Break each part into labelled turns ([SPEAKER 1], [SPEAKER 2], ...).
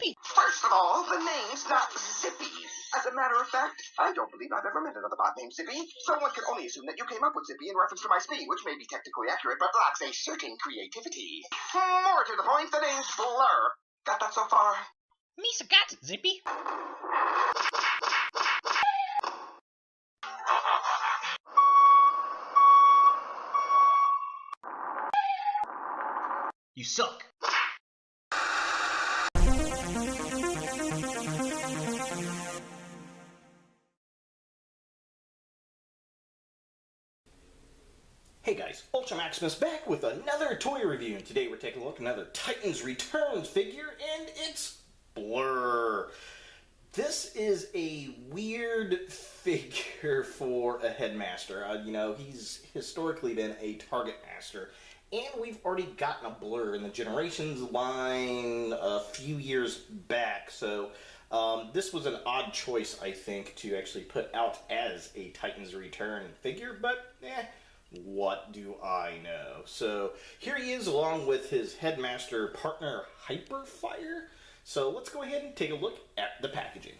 [SPEAKER 1] Zippy?
[SPEAKER 2] First of all, the name's not Zippy. As a matter of fact, I don't believe I've ever met another bot named Zippy, so one can only assume that you came up with Zippy in reference to my speed, which may be technically accurate, but lacks a certain creativity. More to the point, the name's Blurr. Got that so far?
[SPEAKER 1] Misa got it, Zippy.
[SPEAKER 3] You suck.
[SPEAKER 4] Hey guys, Ultra Maximus back with another toy review, and today we're taking a look at another Titans Returns figure, and it's Blurr. This is a weird figure for a headmaster. You know, he's historically been a target master, and we've already gotten a Blurr in the Generations line a few years back, so this was an odd choice, I think, to actually put out as a Titans Return figure, but what do I know? So here he is along with his headmaster partner Hyperfire. So let's go ahead and take a look at the packaging.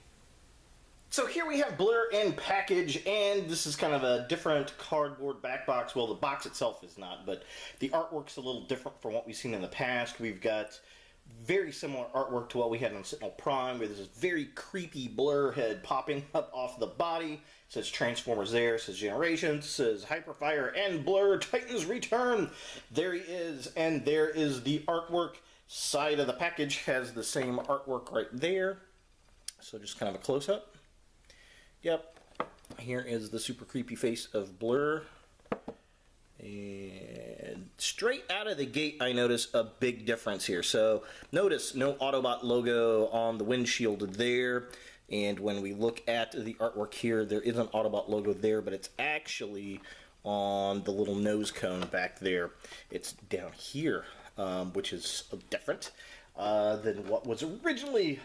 [SPEAKER 4] So here we have Blurr in package, and this is kind of a different cardboard back box. Well, the box itself is not, but the artwork's a little different from what we've seen in the past. We've got very similar artwork to what we had on Sentinel Prime, where there's this very creepy Blurr head popping up off the body. It says Transformers there, it says Generations, it says Hyperfire, and Blurr Titans Return. There he is, and there is the artwork. Side of the package has the same artwork right there. So just kind of a close-up. Yep, here is the super creepy face of Blurr. And straight out of the gate, I notice a big difference here. So notice no Autobot logo on the windshield there. And when we look at the artwork here, there is an Autobot logo there, but it's actually on the little nose cone back there. It's down here, which is different than what was originally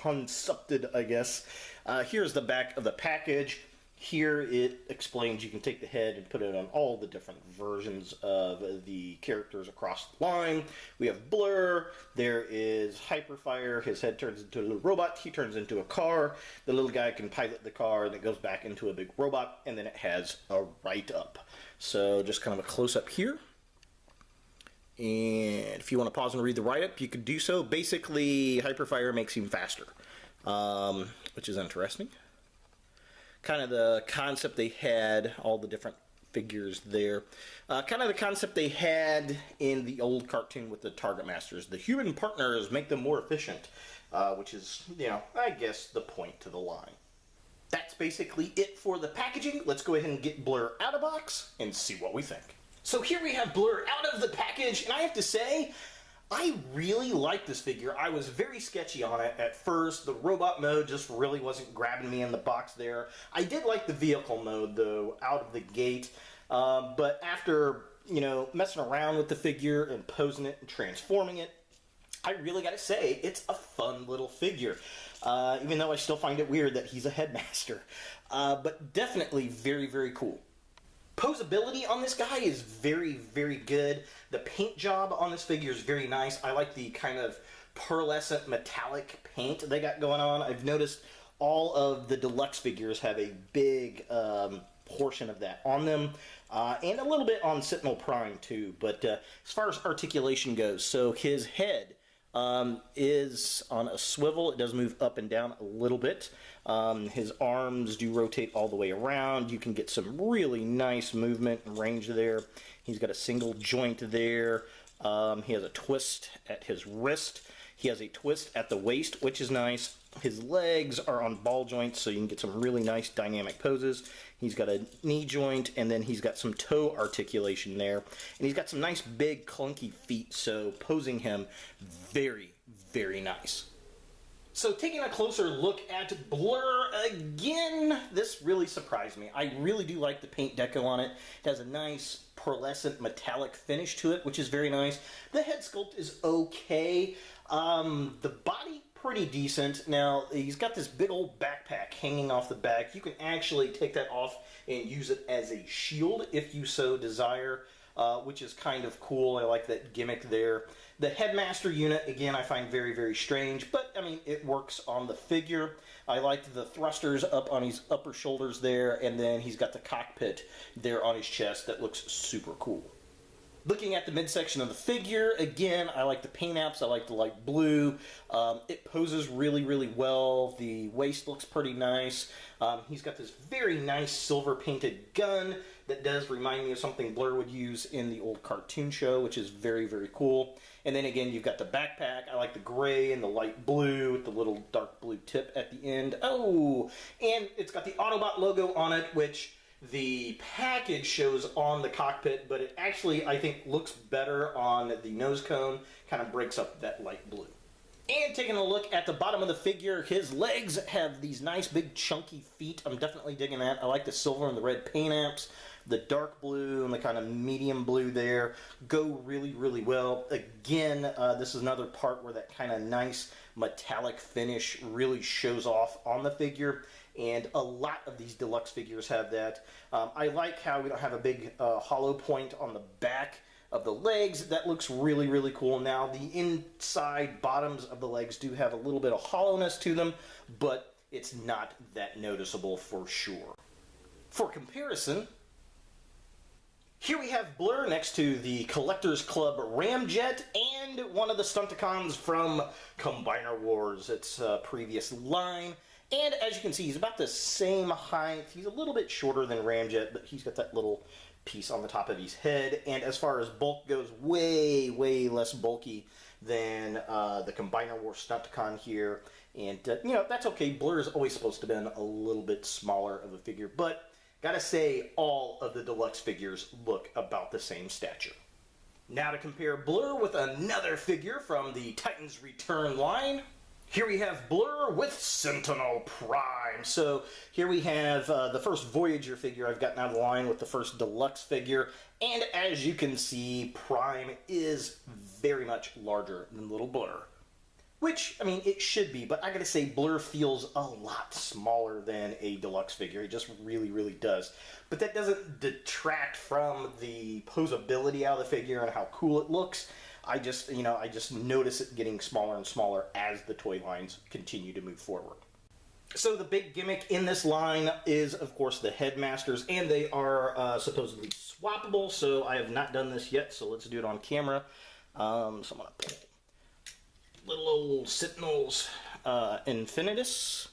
[SPEAKER 4] concepted, I guess. Here's the back of the package. Here it explains you can take the head and put it on all the different versions of the characters across the line. We have Blurr, there is Hyperfire, his head turns into a little robot, he turns into a car, the little guy can pilot the car, and it goes back into a big robot, and then it has a write-up. So just kind of a close-up here. And if you want to pause and read the write-up, you could do so. Basically, Hyperfire makes him faster, which is interesting. Kind of the concept they had, all the different figures there. Kind of the concept they had in the old cartoon with the Target Masters. The human partners make them more efficient, which is, you know, I guess the point to the line. That's basically it for the packaging. Let's go ahead and get Blurr out of box and see what we think. So here we have Blurr out of the package, and I have to say, I really like this figure. I was very sketchy on it at first. The robot mode just really wasn't grabbing me in the box there. I did like the vehicle mode, though, out of the gate. But after, you know, messing around with the figure and posing it and transforming it, I really gotta say, it's a fun little figure. Even though I still find it weird that he's a headmaster. But definitely very, very cool. Posability on this guy is very, very good. The paint job on this figure is very nice. I like the kind of pearlescent metallic paint they got going on. I've noticed all of the deluxe figures have a big portion of that on them. And a little bit on Sentinel Prime too. But as far as articulation goes, so his head is on a swivel. It does move up and down a little bit. His arms do rotate all the way around. You can get some really nice movement and range there. He's got a single joint there. He has a twist at his wrist. He has a twist at the waist, which is nice. His legs are on ball joints, so you can get some really nice dynamic poses. He's got a knee joint, and then he's got some toe articulation there. And he's got some nice big clunky feet, so posing him very, very nice. So taking a closer look at Blurr again, this really surprised me. I really do like the paint deco on it. It has a nice pearlescent metallic finish to it, which is very nice. The head sculpt is okay. The body, pretty decent. Now, he's got this big old backpack hanging off the back. You can actually take that off and use it as a shield if you so desire. which is kind of cool. I like that gimmick there. The Headmaster unit, again, I find very, very strange, but, I mean, it works on the figure. I like the thrusters up on his upper shoulders there, and then he's got the cockpit there on his chest. That looks super cool. Looking at the midsection of the figure, again, I like the paint apps. I like the light blue. It poses really, really well. The waist looks pretty nice. He's got this very nice silver painted gun that does remind me of something Blurr would use in the old cartoon show, which is very, very cool. And then again, you've got the backpack. I like the gray and the light blue with the little dark blue tip at the end. Oh, and it's got the Autobot logo on it, which the package shows on the cockpit, but it actually, I think, looks better on the nose cone. Kind of breaks up that light blue. And taking a look at the bottom of the figure, his legs have these nice big chunky feet. I'm definitely digging that. I like the silver and the red paint apps. The dark blue and the kind of medium blue there go really, really well. Again, this is another part where that kind of nice metallic finish really shows off on the figure. And a lot of these deluxe figures have that. I like how we don't have a big hollow point on the back of the legs. That looks really, really cool. Now, the inside bottoms of the legs do have a little bit of hollowness to them, but it's not that noticeable for sure. For comparison, here we have Blurr next to the Collectors Club Ramjet and one of the Stunticons from Combiner Wars, its previous line. And as you can see, he's about the same height. He's a little bit shorter than Ramjet, but he's got that little piece on the top of his head. And as far as bulk goes, way, way less bulky than the Combiner Wars Stunticon here. And, you know, that's okay. Blurr is always supposed to have been a little bit smaller of a figure, but gotta say, all of the deluxe figures look about the same stature. Now to compare Blurr with another figure from the Titans Return line. Here we have Blurr with Sentinel Prime. So here we have the first Voyager figure I've gotten out of the line with the first deluxe figure. And as you can see, Prime is very much larger than little Blurr. Which, I mean, it should be, but I gotta say, Blurr feels a lot smaller than a deluxe figure. It just really, really does. But that doesn't detract from the posability out of the figure and how cool it looks. I just notice it getting smaller and smaller as the toy lines continue to move forward. So the big gimmick in this line is, of course, the Headmasters, and they are supposedly swappable, so I have not done this yet, so let's do it on camera. So I'm going to pull little old Sentinel's Infinitus.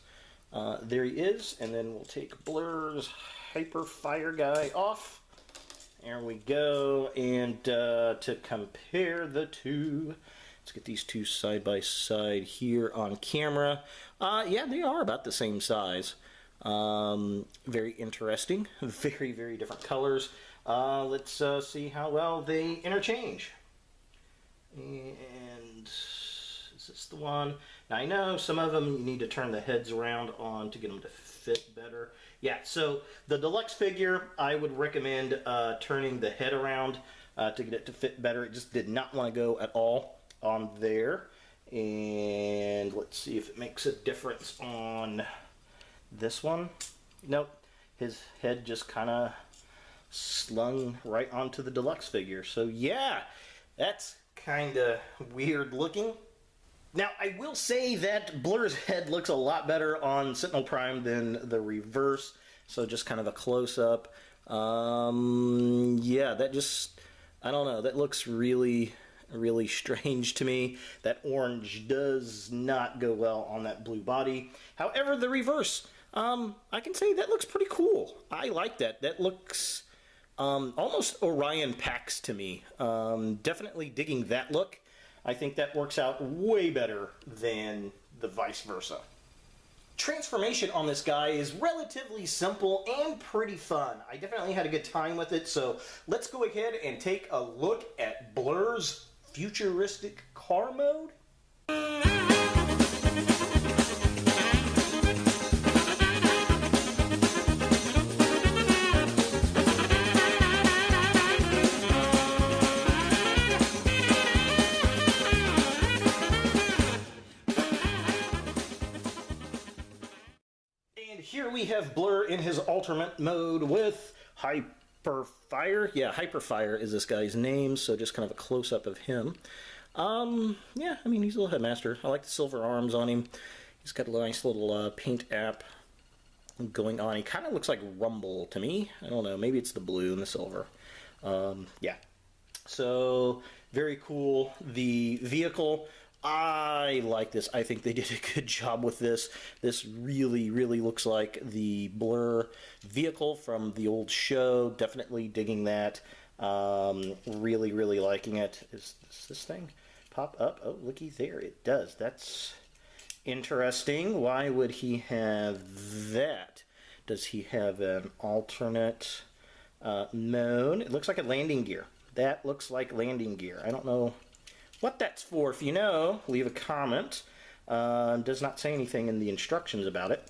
[SPEAKER 4] There he is, and then we'll take Blurr's Hyperfire guy off. There we go, and to compare the two, let's get these two side by side here on camera. Yeah, they are about the same size. Very interesting, very, very different colors. Let's see how well they interchange. And is this the one? Now I know some of them you need to turn the heads around on to get them to fit better. Yeah, so the deluxe figure, I would recommend turning the head around to get it to fit better. It just did not want to go at all on there. And let's see if it makes a difference on this one. Nope, his head just kind of slung right onto the deluxe figure. So yeah, that's kind of weird looking. Now, I will say that Blurr's head looks a lot better on Sentinel Prime than the reverse, so just kind of a close-up. Yeah, that just, I don't know, that looks really, really strange to me. That orange does not go well on that blue body. However, the reverse, I can say that looks pretty cool. I like that. That looks almost Orion Pax to me. Definitely digging that look. I think that works out way better than the vice versa. Transformation on this guy is relatively simple and pretty fun. I definitely had a good time with it, so let's go ahead and take a look at Blurr's futuristic car mode. Here we have Blurr in his alternate mode with Hyperfire Hyperfire. Yeah, Hyperfire is this guy's name, so just kind of a close-up of him. Yeah, I mean, he's a little headmaster. I like the silver arms on him. He's got a nice little paint app going on. He kind of looks like Rumble to me. I don't know, maybe it's the blue and the silver. Yeah. So, very cool. The vehicle, I like this. I think they did a good job with this. This really, really looks like the Blurr vehicle from the old show. Definitely digging that. Really, really liking it. Does this thing pop up? Oh, looky there. It does. That's interesting. Why would he have that? Does he have an alternate mode? It looks like a landing gear. That looks like landing gear. I don't know what that's for. If you know, leave a comment. Does not say anything in the instructions about it.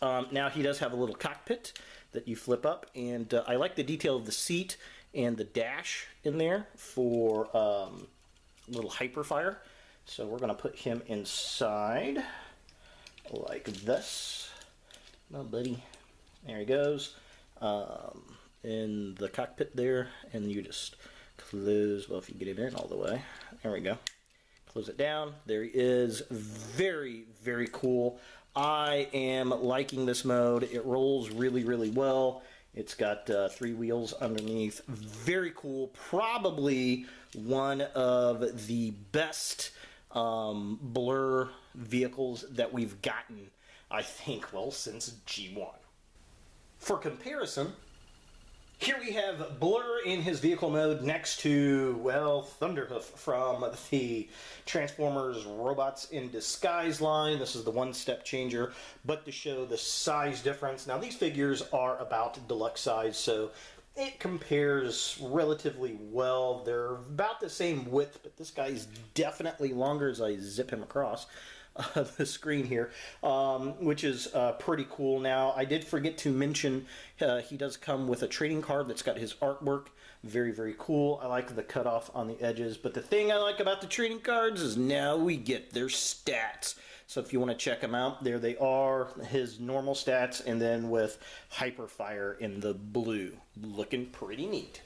[SPEAKER 4] Now he does have a little cockpit that you flip up, and I like the detail of the seat and the dash in there for little Hyperfire. So we're going to put him inside like this. Oh, buddy. There he goes. In the cockpit there, and you just close, well, if you get him in all the way. There we go. Close it down. There he is. Very, very cool. I am liking this mode. It rolls really, really well. It's got 3 wheels underneath. Very cool. Probably one of the best Blurr vehicles that we've gotten, I think, well, since G1. For comparison, here we have Blurr in his vehicle mode next to, well, Thunderhoof from the Transformers Robots in Disguise line. This is the one-step changer, but to show the size difference. Now, these figures are about deluxe size, so it compares relatively well. They're about the same width, but this guy's definitely longer as I zip him across the screen here, which is pretty cool. Now, I did forget to mention he does come with a trading card that's got his artwork. Very, very cool. I like the cutoff on the edges, but the thing I like about the trading cards is now we get their stats. So if you want to check them out, there they are, his normal stats, and then with Hyperfire in the blue. Looking pretty neat.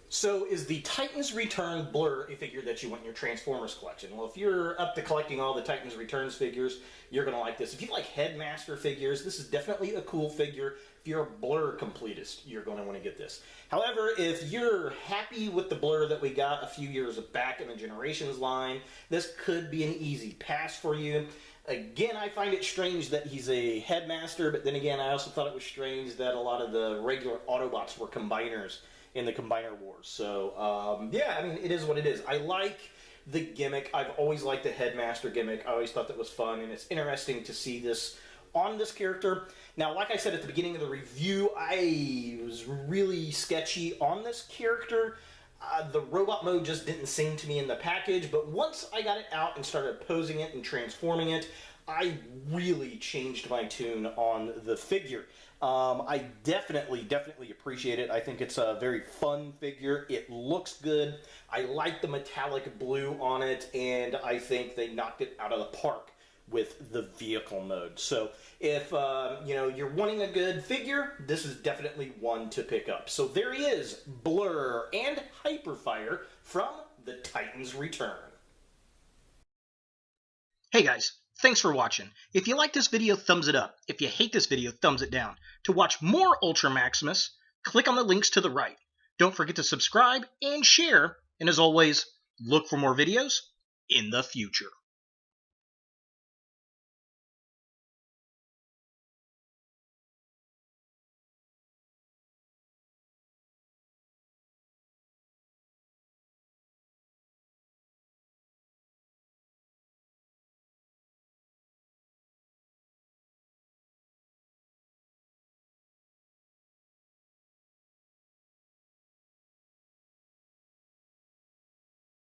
[SPEAKER 4] So is the Titans Return Blurr a figure that you want in your Transformers collection? Well, if you're up to collecting all the Titans Returns figures, you're going to like this. If you like Headmaster figures, this is definitely a cool figure. If you're a Blurr completist, you're going to want to get this. However, if you're happy with the Blurr that we got a few years back in the Generations line, this could be an easy pass for you. Again, I find it strange that he's a Headmaster, but then again, I also thought it was strange that a lot of the regular Autobots were combiners in the Combiner Wars. So, yeah, I mean, it is what it is. I like the gimmick. I've always liked the Headmaster gimmick. I always thought that was fun, and it's interesting to see this on this character. Now, like I said at the beginning of the review, I was really sketchy on this character. The robot mode just didn't sing to me in the package, but once I got it out and started posing it and transforming it, I really changed my tune on the figure. I definitely appreciate it. I think it's a very fun figure. It looks good. I like the metallic blue on it, and I think they knocked it out of the park with the vehicle mode. So if you know, you're wanting a good figure, this is definitely one to pick up. So there he is, Blurr and Hyperfire from the Titans Return.
[SPEAKER 1] Hey guys, thanks for watching. If you like this video, thumbs it up. If you hate this video, thumbs it down. To watch more Ultra Maximus, click on the links to the right. Don't forget to subscribe and share. And as always, look for more videos in the future.